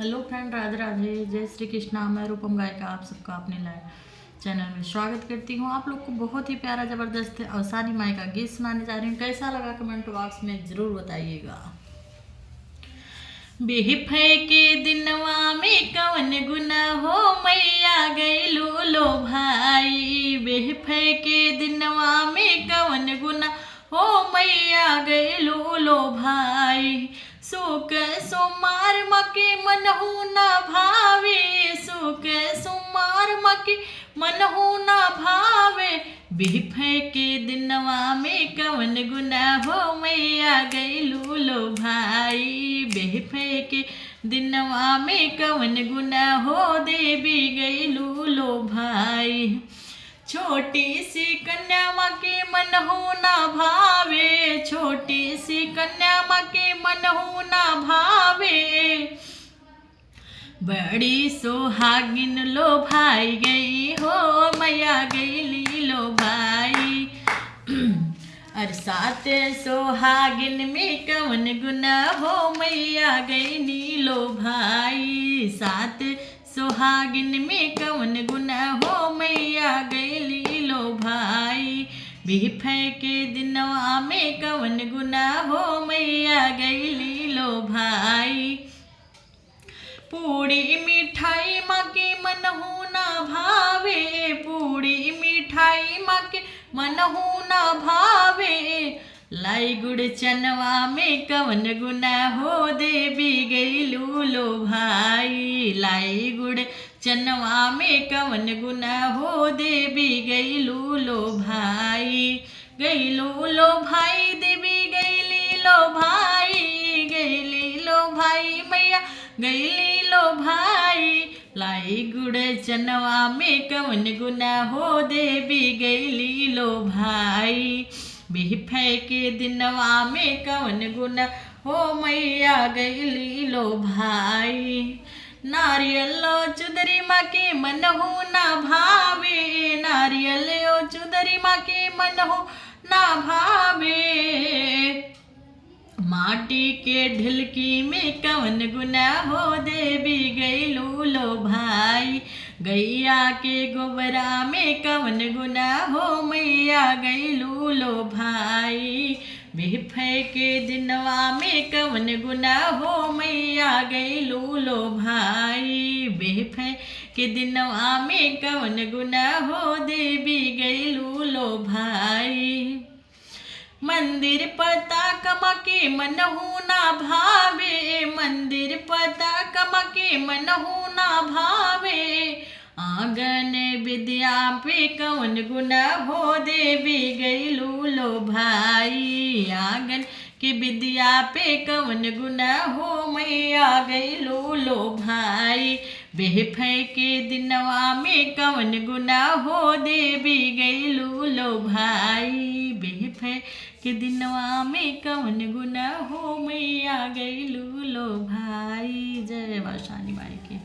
Hello friend, Radhe Radhe, जय श्री कृष्णा। मैं रूपम गायिका आप सबका अपने लाइव चैनल में स्वागत करती हूँ। आप लोग को बहुत ही प्यारा ज़बरदस्त अवसानी माई का गीत सुनाने जा रही हूँ। कैसा लगा कमेंट बॉक्स में ज़रूर बताइएगा। बेहफे के दिनवा में कवन गुना हो मैया गईलू लो भाई। बेहफे के दिनवा में कवन गुना हो मैया गईलू लो भाई। सुख सोमार मके मनहु न भावे, सुख सोमार मके मनहु न भावे। बेहफे के दिनवा में कवन गुना हो मैया गईलू लो भाई। बेहफे के दिनवा में कवन गुना हो देवी गईलू लो भाई। छोटी सी कन्या माँ के मन हो ना भावे, छोटी सी कन्या माँ के मन हो ना भावे। बड़ी सोहागिन लो भाई गई हो मैया गई लो भाई। और सात सोहागिन में कवन गुना हो मैया गई नीलो भाई। सात सोहागिन में कवन गुना हो मैया गई लीलो भाई। बेहफे के दिनवा में कवन गुना हो मैया गई लीलो भाई। पूड़ी मिठाई माँ के मन हो ना भावे, पूड़ी मिठाई माँ के मन हो ना भावे। लाई गुड़ चनवा में कवन गुना हो देवी गईलू लो भाई। लाई गुड़ चनवा में कवन गुना हो देवी गईलू लो भाई। गईलू लो भाई देवी गईली लो भाई, गईली लो भाई मैया गईली लो भाई। लाई गुड़ चनवा में कवन गुना हो देवी गईली लो भाई। बेहफे के दिनवा में कवन गुना हो मैया गईली लो भाई। नारियल चुदरी माँ के मन हो ना भावे, नारियल चुदरी माँ के मन हो ना भावे। माटी के ढिलकी में कवन गुना हो देवी गईलू लो भाई। गैया के गोबरा में कवन गुना हो मैया गईलू लो भाई। बेहफे के दिनवा में कवन गुना हो मैया गईलू लो भाई। बेहफे के दिनवा में कवन गुना हो देवी गईलू लो भाई। मंदिर पता कमा के मन हो ना भावे, मंदिर पता कमा के मन हो ना भावे। आंगन विद्या पे कवन गुना हो देवी गईलू लो भाई। आंगन की विद्या पे कवन गुना हो मैया गईलू लो भाई। बेहफे के दिनवा में कवन गुना हो देवी गईलू लो भाई। बेहफे के दिनवा में कवन गुना हो मैया गईलू लो भाई। जय अवसानी माई की।